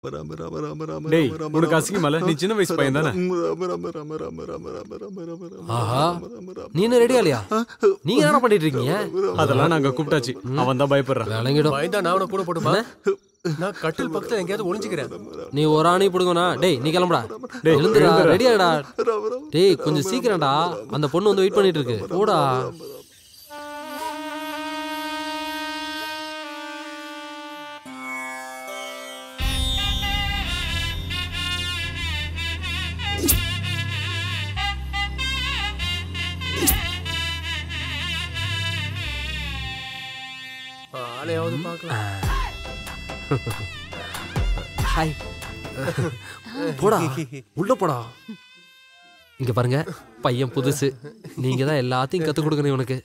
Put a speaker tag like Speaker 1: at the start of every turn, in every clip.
Speaker 1: டேய் உனக்கு அசிங்கமால? நீ சின்ன வயசு பையன் தானே?
Speaker 2: ஆஹா, நீ என்ன ரெடியா இல்லையா? நீங்க என்ன பண்ணிட்டு இருக்கீங்க?
Speaker 1: அதெல்லாம் நாங்க கூப்பிட்டாச்சு. அவன் தான் பயப்படுறான்.
Speaker 2: விளங்கிடும்.
Speaker 3: பயந்தா நான் அவனை கூட போட்டுமா? நான் கட்டில் பக்கத்துல எங்கேயாவது ஒளிஞ்சுக்கிறேன்.
Speaker 2: நீ ஒரு ஆணி பிடுங்கண்ணா. டேய் நீ கிளம்புடா. எழுந்துடா, ரெடியாடா. டேய் கொஞ்சம் சீக்கிரம்டா, அந்த பொண்ணு வந்து வெயிட் பண்ணிட்டு இருக்கு. போடா.
Speaker 3: ஆளையாவது பார்க்கலாம்.
Speaker 2: ஹாய். போடா, உள்ள போடா. இங்க பாருங்க, பையன் புதுசு. நீங்க தான் எல்லாத்தையும் கத்து கொடுக்கணும் இவனுக்கு.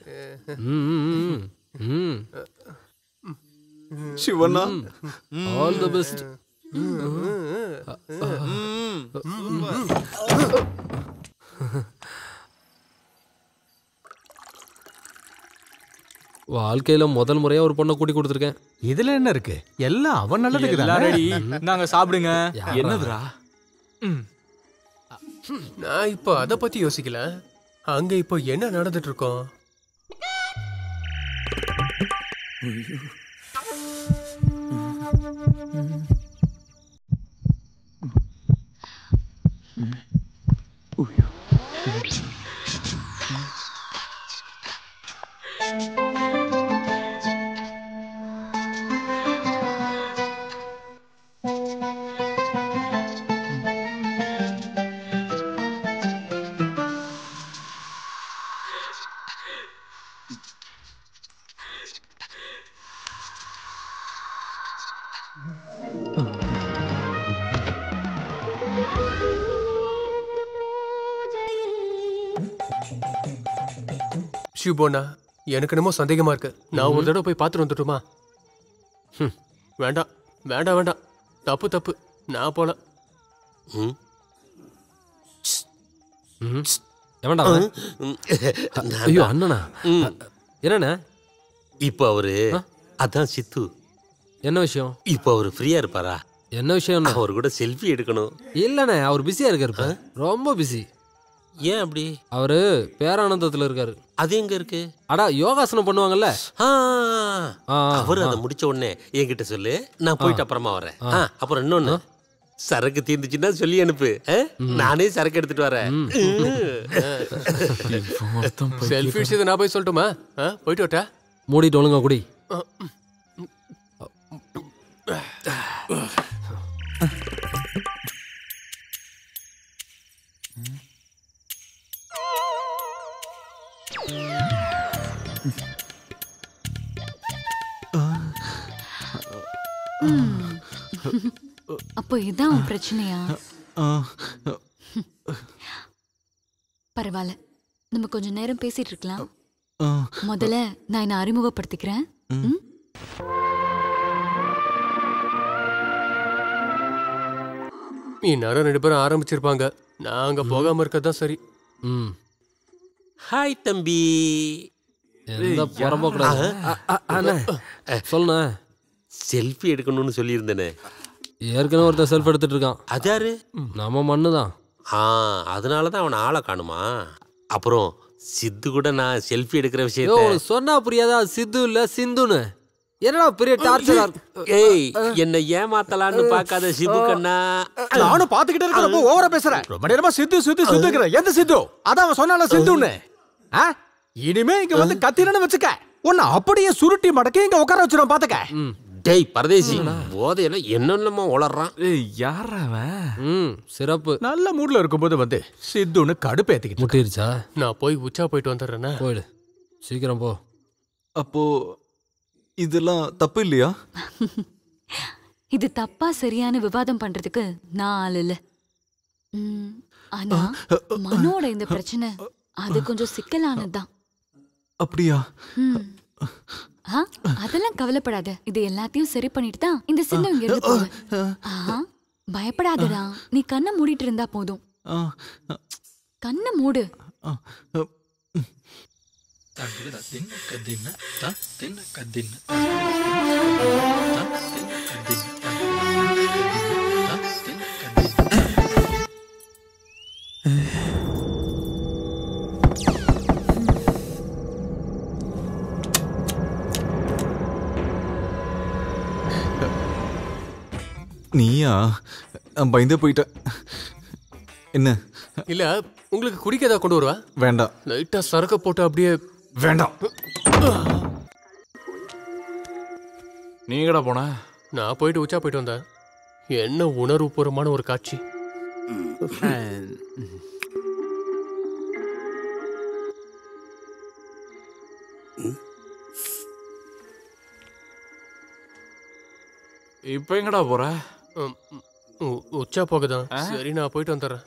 Speaker 1: Shivanna,
Speaker 2: all the best. வாழ்க்கையில முதல் முறையா ஒரு பொண்ணை கூட்டி கொடுத்துருக்கேன்.
Speaker 4: இதுல என்ன இருக்கு? எல்லாம் அவன் நல்லதுக்கு
Speaker 1: எல்லாம்
Speaker 4: தானே.
Speaker 1: ரெடி. நாங்க சாப்பிடுங்க. என்னதுடா?
Speaker 3: நான் இப்போ அத பத்தி யோசிக்கல. அங்க இப்போ என்ன நடந்துட்டு இருக்கோம்? ஷிபோனா, எனக்கு என்னமோ சந்தேகமா இருக்கு. நான் ஒரு தடவை போய் பார்த்துட்டு வந்துட்டுமா? வேண்டாம் வேண்டாம் வேண்டாம், தப்பு தப்பு, நான் போல.
Speaker 2: எவன்டா அவன்? ஐயோ அண்ணனா, என்னண்ணா?
Speaker 5: இப்போ அவரு அதான் சித்து.
Speaker 2: என்ன விஷயம்?
Speaker 5: இப்போ அவரு ஃப்ரீயா இருப்பாரா?
Speaker 2: என்ன விஷயம்?
Speaker 5: அவர் கூட செல்ஃபி எடுக்கணும்.
Speaker 2: இல்லண்ணே, அவர் பிஸியா இருக்காரு. ரொம்ப பிஸி.
Speaker 5: ஏன் அப்படி?
Speaker 2: அவரு பேரானந்தத்துல இருக்காரு.
Speaker 5: அது எங்க இருக்கு?
Speaker 2: அடா யோகாசனம் பண்ணுவாங்கல்ல,
Speaker 5: அவரு அதை முடிச்ச உடனே என்கிட்ட சொல்லு, நான் போயிட்டு அப்புறமா வரேன். அப்புறம் இன்னொன்னு, சரக்கு தீர்ந்துச்சுன்னா சொல்லி அனுப்பு, நானே சரக்கு எடுத்துட்டு வரேன்.
Speaker 3: செல்ஃபி விஷயத்தை நான் போய் சொல்லட்டுமா? போயிட்டு வரட்டா?
Speaker 2: மூடிட்டு ஒழுங்கா குடி.
Speaker 6: அப்போ இதான் உன் பிரச்சனையா? பரவாயில்ல, நம்ம கொஞ்ச நேரம் பேசிட்டு இருக்கலாம். முதல்ல நான் என்ன அறிமுகப்படுத்திக்கிறேன்.
Speaker 3: இந்நேரம் 2 பேரும் ஆரம்பிச்சிருப்பாங்க. நான் அங்க போகாம இருக்கதான் சரி.
Speaker 5: ஹாய் தம்பி.
Speaker 2: சொல்லுண்ண.
Speaker 5: செல்ஃபி எடுக்கணும்னு சொல்லியிருந்தேனே.
Speaker 2: ஏற்கனவே ஒருத்தர் செல்ஃபி எடுத்துட்டு இருக்கான்.
Speaker 5: அதாரு
Speaker 2: நம்ம மண்ணுதான்.
Speaker 5: அதனாலதான் அவனை ஆளை காணுமா? அப்புறம் சித்து கூட நான் செல்ஃபி எடுக்கிற விஷயத்த
Speaker 2: சொன்னா புரியாதா? சித்து இல்ல சிந்துன்னு. என்னடா பெரிய டார்ச்சர்.
Speaker 5: ஏய், என்ன ஏமாத்தலான்னு பாக்காத சிபு கண்ணா.
Speaker 4: நானும் பாத்துக்கிட்டே இருக்கிறப்போ ஓவரா பேசுறேன். ரொம்ப நேரமா சித்து சித்து சித்துங்கிற. எந்த சித்து? அதான் அவன் சொன்னால சித்துன்னு. இனிமே இங்க வந்து கத்திரன்னு வச்சுக்க, உன்னை அப்படியே சுருட்டி மடக்கி இங்க உட்கார வச்சிரும் பாத்துக்க.
Speaker 5: டேய் பரதேசி, போதையில என்னென்னமோ உளறான்.
Speaker 1: யாரா அவன்?
Speaker 2: சிறப்பு.
Speaker 4: நல்ல மூட்ல இருக்கும்போது வந்து சித்துன்னு கடுப்பேத்திக்கிட்டு
Speaker 2: முட்டிருச்சா?
Speaker 3: நான் போய் உச்சா போயிட்டு வந்துடுறேன்னா.
Speaker 2: போயிடு, சீக்கிரம் போ.
Speaker 1: அப்போ இதெல்லாம் தப்பு இல்லையா?
Speaker 6: இது தப்பா சரியான விவாதம் பண்றதுக்கு நான் ஆள் இல்ல. ஆனா மனோட இந்த பிரச்சனை அது கொஞ்சம் சிக்கலானதுதான்.
Speaker 1: அப்படியா?
Speaker 6: அதெல்லாம் கவலைப்படாத, இது எல்லாத்தையும் சரி பண்ணிட்டு தான் இந்த சின்ன இங்க இருந்து போவேன். பயப்படாதடா, நீ கண்ணை மூடிட்டு இருந்தா போதும். கண்ணை மூடு.
Speaker 1: நீயா? நான் பயந்தே போயிட்டேன். என்ன?
Speaker 3: இல்ல உங்களுக்கு குடிக்க ஏதாவது கொண்டு வருவா?
Speaker 1: வேண்டாம்.
Speaker 3: லைட்டா சரக்க போட்டு அப்படியே.
Speaker 1: வேண்டாம்.
Speaker 7: நீங்கடா போன?
Speaker 3: நான் போயிட்டு உச்சா போயிட்டு வந்தேன். என்ன உணர்வுபூர்வமான ஒரு காட்சி.
Speaker 7: இப்ப எங்கடா போற?
Speaker 3: உச்சா போகதான். சரி நான் போயிட்டு வந்துடுறேன்.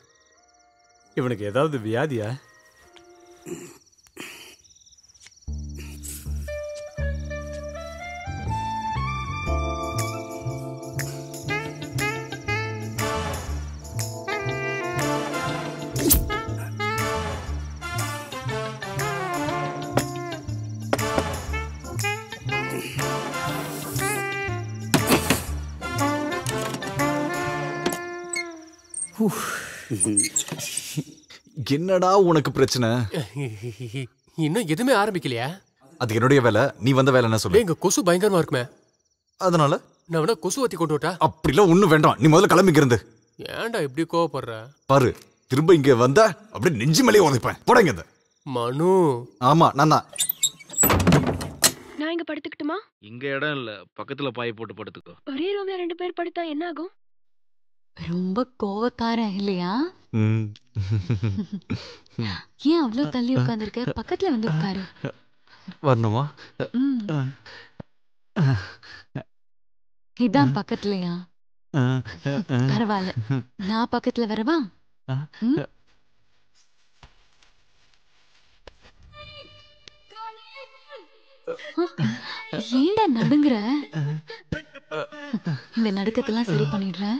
Speaker 4: இவனுக்கு ஏதாவது வியாதியா?
Speaker 1: என்னடா உனக்கு பிரச்சனை?
Speaker 3: இன்னும் எதுவுமே ஆரம்பிக்கலையா?
Speaker 1: அது என்னுடைய வேலை. நீ வந்த வேலை என்ன சொல்லு?
Speaker 3: எங்க கொசு பயங்கரமா இருக்குமே.
Speaker 1: அதனால
Speaker 3: நான் வேணா கொசு வத்தி கொண்டு விட்டா?
Speaker 1: அப்படிலாம் ஒண்ணும் வேண்டாம். நீ முதல்ல கிளம்பிக்க இருந்து.
Speaker 3: ஏன்டா இப்படி கோவப்படுற?
Speaker 1: பாரு, திரும்ப இங்க வந்தா அப்படியே நெஞ்சு மேலே உதைப்பேன். போடங்க இங்க.
Speaker 3: மனு.
Speaker 1: ஆமா, நான் தான்.
Speaker 8: நான் இங்க படுத்துக்கிட்டுமா?
Speaker 7: இங்க இடம் இல்ல, பக்கத்துல பாய் போட்டு படுத்துக்கோ.
Speaker 8: ஒரே ரூம்ல 2 பேர் படுத்தா என்ன ஆகும்?
Speaker 6: ரொம்ப கோவக்காரன் இல்லையா? ஏன் அவ்வளவு தள்ளி உட்கார்ந்திருக்க? பக்கத்துல வந்து உட்காரு.
Speaker 1: வரணுமா?
Speaker 6: இதான் பக்கத்துலயா? பரவாயில்ல, நான் பக்கத்துல வரவா? ஏன்டா நடுங்குற? இந்த நடுக்கத்தெல்லாம் சரி பண்ணிடுறேன்.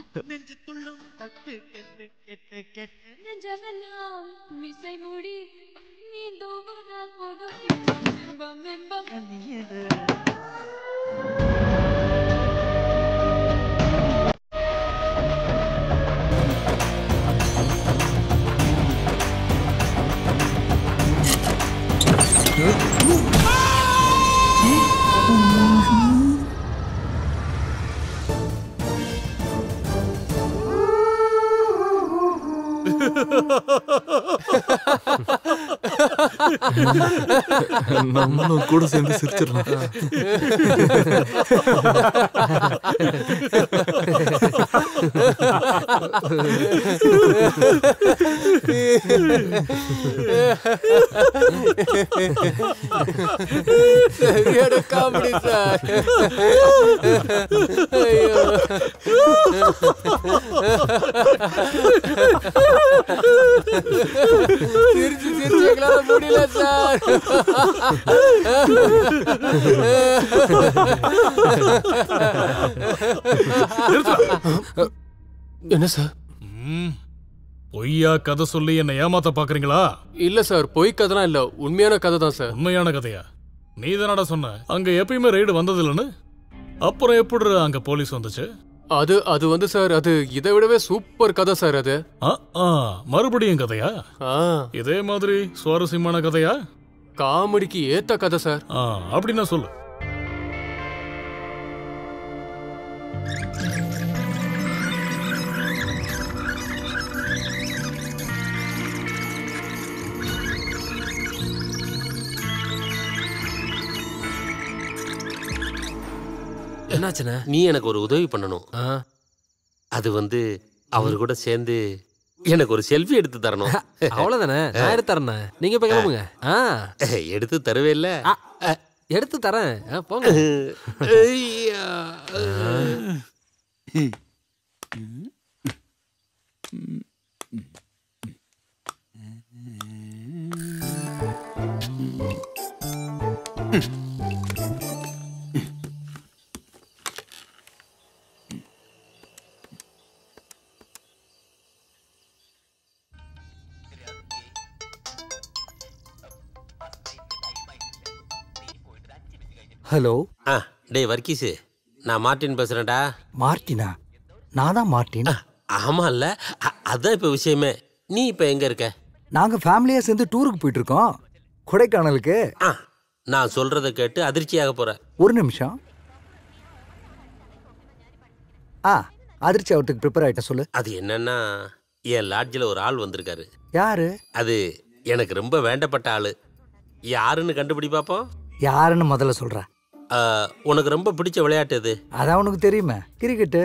Speaker 1: நம்மளும் கூட சேர்ந்து சிரிச்சிடலாம்.
Speaker 3: சரியான காமெடி சார். ஐயோ. சிரிச்சு சிரிச்சு எங்களால முடியல சார். என்ன சார்?
Speaker 9: பொய்யா கதை சொல்லி என்ன ஏமாத்த பாக்குறீங்களா?
Speaker 3: இல்ல சார், பொய் கதைலாம் இல்ல, உண்மையான கதை தான் சார்.
Speaker 9: உண்மையான கதையா? நீ தானடா சொன்ன அங்க எப்பயுமே ரெய்டு வந்தது இல்லைன்னு. அப்புறம் எப்படி அங்க போலீஸ் வந்துச்சு?
Speaker 3: அது வந்து சார், அது இதை விடவே சூப்பர் கதை சார். அது
Speaker 9: மறுபடியும் கதையா? இதே மாதிரி சுவாரஸ்யமான கதையா?
Speaker 3: காமெடிக்கு ஏத்த கதை சார்.
Speaker 9: அப்படின்னா சொல்லு.
Speaker 2: என்னாச்சுண்ணே?
Speaker 5: நீ எனக்கு ஒரு உதவி பண்ணணும். அது வந்து அவர் கூட சேர்ந்து எனக்கு ஒரு செல்ஃபி எடுத்து தரணும்.
Speaker 2: அவ்வளவுதானே, நான் எடுத்து தரேன். நீங்க போய் கிளம்புங்க.
Speaker 5: எடுத்து தருவே இல்ல?
Speaker 2: எடுத்து தரேன், போங்க.
Speaker 10: ஹலோ.
Speaker 5: டேய் வர்க்கீஸ், நான் மார்ட்டின் பேசுறேன்டா.
Speaker 10: மார்ட்டினா? நான் தான் மார்ட்டின்.
Speaker 5: ஆமா இல்ல, அதான் இப்ப விஷயமே. நீ இப்ப எங்க இருக்க?
Speaker 10: நாங்க ஃபேமிலியா சேர்ந்து டூருக்கு போயிட்டு இருக்கோம், கொடைக்கானலுக்கு.
Speaker 5: நான் சொல்றத கேட்டு அதிர்ச்சியாக போற.
Speaker 10: ஒரு நிமிஷம். அதிர்ச்சி ஆகிறதுக்கு ப்ரிப்பேர் ஆயிட்ட சொல்லு.
Speaker 5: அது என்னன்னா என் லாட்ஜில் ஒரு ஆள் வந்திருக்காரு.
Speaker 10: யாரு?
Speaker 5: அது எனக்கு ரொம்ப வேண்டப்பட்ட ஆளு. யாருன்னு கண்டுபிடி பாப்போம்.
Speaker 10: யாருன்னு முதல்ல சொல்ற.
Speaker 5: உனக்கு ரொம்ப பிடிச்ச விளையாட்டு எது?
Speaker 10: அதான் உனக்கு தெரியுமே, கிரிக்கெட்டு.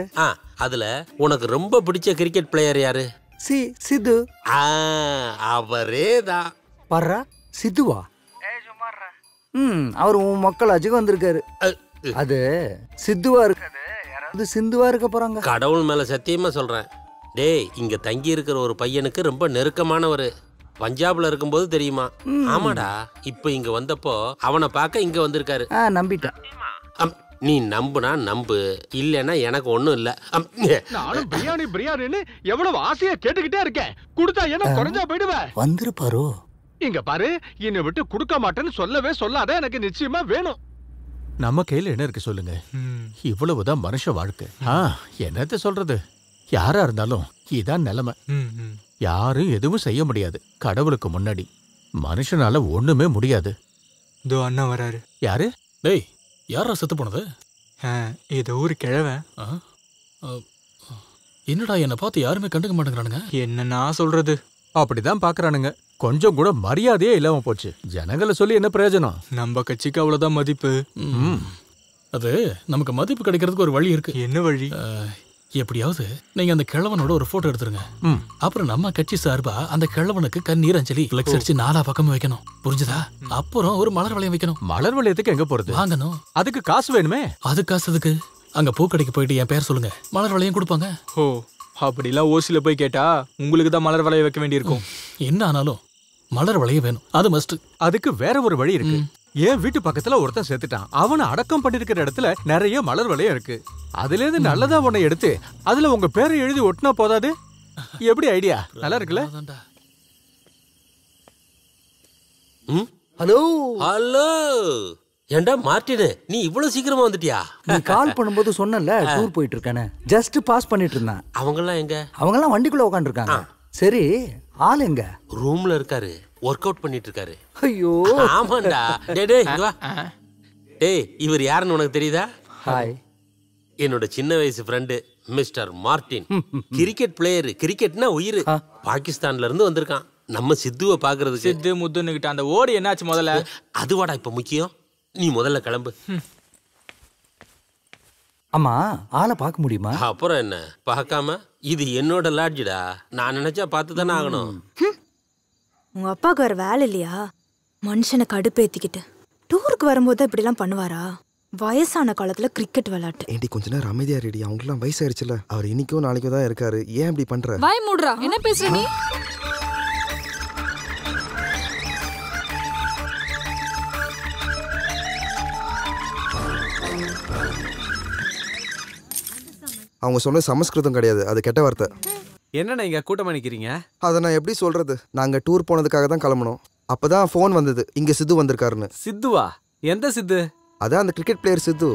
Speaker 5: அதுல உனக்கு ரொம்ப பிடிச்ச கிரிக்கெட் பிளேயர் யாரு?
Speaker 10: சித்து.
Speaker 5: அவரே தான்.
Speaker 10: வர்றா சித்துவா? அவர் உன் மக்களாச்சுக்கு வந்திருக்காரு. அது சித்துவா இருக்காது, யாராவது சிந்துவா இருக்க போறாங்க.
Speaker 5: கடவுள் மேல சத்தியமா சொல்றேன். டேய், இங்க தங்கி இருக்கிற ஒரு பையனுக்கு ரொம்ப நெருக்கமானவர். பஞ்சாப்ல இருக்கும்போது தெரியுமா? ஆமாடா, இப்ப இங்க வந்தப்போ அவனை பார்க்க இங்க வந்திருக்காரு.
Speaker 10: நம்பிட்டேன்.
Speaker 5: நீ நம்புனா நம்பு, இல்லன்னா எனக்கு ஒண்ணும் இல்ல.
Speaker 4: நானும் பிரியாணி பிரியாணின்னு எவ்வளவு ஆசையா கேட்டுக்கிட்டே இருக்கேன். கொடுத்தா என்ன குறைஞ்சா போயிடுவேன்.
Speaker 10: வந்திருப்பாரோ?
Speaker 4: இங்க பாரு, என்னை விட்டு கொடுக்க மாட்டேன்னு சொல்லவே சொல்லாத. எனக்கு நிச்சயமா வேணும்.
Speaker 11: நம்ம கையில என்ன இருக்கு சொல்லுங்க? இவ்வளவுதான் மனுஷ வாழ்க்கை. என்னத்த சொல்றது? யாரா இருந்தாலும் இதான் நிலைமை. யாரும் எதுவும் செய்ய முடியாது கடவுளுக்கு முன்னாடி. மனுஷனால ஒண்ணுமே முடியாது.
Speaker 12: இதோ அண்ணா வராரு.
Speaker 11: யாரு?
Speaker 9: டேய், யாரா செத்து போனது?
Speaker 12: இது ஊரு கிழவன்.
Speaker 9: என்னடா என்னை பார்த்து யாருமே கண்டுக்க மாட்டேங்கிறானுங்க.
Speaker 12: என்ன நான் சொல்றது?
Speaker 11: அப்படிதான் பாக்குறானுங்க. கொஞ்சம் கூட மரியாதையே இல்லாம போச்சு. ஜனங்களை சொல்லி என்ன பிரயோஜனம்?
Speaker 12: நம்ம கட்சிக்கு அவ்வளவுதான் மதிப்பு.
Speaker 9: அது நமக்கு மதிப்பு கிடைக்கிறதுக்கு ஒரு வழி இருக்கு.
Speaker 12: என்ன வழி?
Speaker 9: எப்படியாவது நீங்க அந்த கிழவனோட ஒரு போட்டோ எடுத்துருங்க. அப்புறம் நம்ம கட்சி சார்பா அந்த கிழவனுக்கு கண்ணீர் அஞ்சலி பிளெக்ஸ் அடிச்சு 4 பக்கமும் வைக்கணும். புரிஞ்சுதா? அப்புறம் ஒரு மலர் வளையம் வைக்கணும்.
Speaker 11: மலர் வளையத்துக்கு எங்க போறது?
Speaker 9: வாங்கணும்.
Speaker 11: அதுக்கு காசு வேணுமே.
Speaker 9: அது காசு அதுக்கு. அங்க பூக்கடைக்கு போயிட்டு என் பேர் சொல்லுங்க, மலர் வளையம் கொடுப்பாங்க.
Speaker 12: ஓ, அப்படிலாம் ஓசில போய் கேட்டா உங்களுக்கு தான் மலர் வளையம் வைக்க வேண்டியிருக்கும்.
Speaker 9: என்ன ஆனாலும் மலர் வளையம் வேணும், அது மஸ்ட்.
Speaker 11: அதுக்கு வேற ஒரு வழி இருக்கு. என் வீட்டு பக்கத்துல ஒருத்தன் செத்துட்டான். அவனை அடக்கம் பண்ணிருக்கிற இடத்துல நிறைய மலர் வளையம் இருக்கு. அதுல இருந்து நல்லதா ஒன்னை எடுத்து அதுல உங்க பேரை எழுதி ஒட்டினா போதாது? எப்படி ஐடியா? நல்லா இருக்குல்ல?
Speaker 10: ஹலோ
Speaker 5: ஹலோ, ஏண்டா மார்ட்டின், நீ இவ்வளவு சீக்கிரமா வந்துட்டியா?
Speaker 10: நீ கால் பண்ணும்போது சொன்னல டூர் போயிட்டு இருக்கானே. ஜஸ்ட் பாஸ் பண்ணிட்டு இருந்தான்.
Speaker 5: அவங்கெல்லாம் எங்க?
Speaker 10: அவங்கெல்லாம் வண்டிக்குள்ள உட்கார்ந்து இருக்காங்க. சரி, ஆள் எங்க?
Speaker 5: ரூம்ல இருக்காரு, ஒர்க் அவுட் பண்ணிட்டு இருக்காரு.
Speaker 10: ஐயோ,
Speaker 5: ஆமாண்டா. டேய் இங்க வா. டேய், இவர் யாருன்னு உனக்கு தெரியுதா?
Speaker 10: ஹாய்,
Speaker 5: என்னோட சின்ன வயசு friend mister Martin. Cricket player. கிரிக்கெட்னா உயிர். பாகிஸ்தான்ல இருந்து வந்திருக்கான் நம்ம சித்துவை பாக்குறதுக்கு.
Speaker 12: சித்து முத்துன்னுகிட்ட அந்த ஓடு என்னாச்சு முதல்ல?
Speaker 5: அதுவாடா இப்ப முக்கியம். நீ முதல்ல கிளம்பு.
Speaker 10: அம்மா, ஆளை பார்க்க முடியுமா?
Speaker 5: அப்புறம் என்ன, பார்க்காம? இது என்னோட லாட்ஜிடா. நான் நினைச்சா பார்த்து தானே ஆகணும்.
Speaker 13: உங்க அப்பாவுக்கு வேற வேலை இல்லையா? மனுஷனை கடுப்பேத்திக்கிட்டு டூருக்கு வரும்போது இப்படிலாம் பண்ணுவாரா? வயசான காலத்துல கிரிக்கெட் விளையாட்டு.
Speaker 14: ஏண்டி கொஞ்ச நேரம் அமைதியா ரெடி. அவங்களுக்குலாம் வயசாயிருச்சுல. அவர் இன்னைக்கோ நாளைக்கோ தான் இருக்காரு. ஏன் இப்படி பண்ற?
Speaker 6: வாய் மூடுறா. என்ன பேசுற நீ?
Speaker 14: அவங்க சொன்ன சமஸ்கிருதம் கிடையாது, அது கெட்ட வார்த்தை.
Speaker 4: என்ன நீங்க கூட்டமா நிக்கிறீங்க?
Speaker 14: அதை நான் எப்படி சொல்றது? நாங்க டூர் போனதுக்காக தான் கிளம்பணும். அப்பதான் ஃபோன் வந்தது, இங்க சித்து வந்திருக்காருன்னு.
Speaker 4: சித்துவா? எந்த சித்து?
Speaker 14: அதான் அந்த கிரிக்கெட் பிளேயர் சித்து.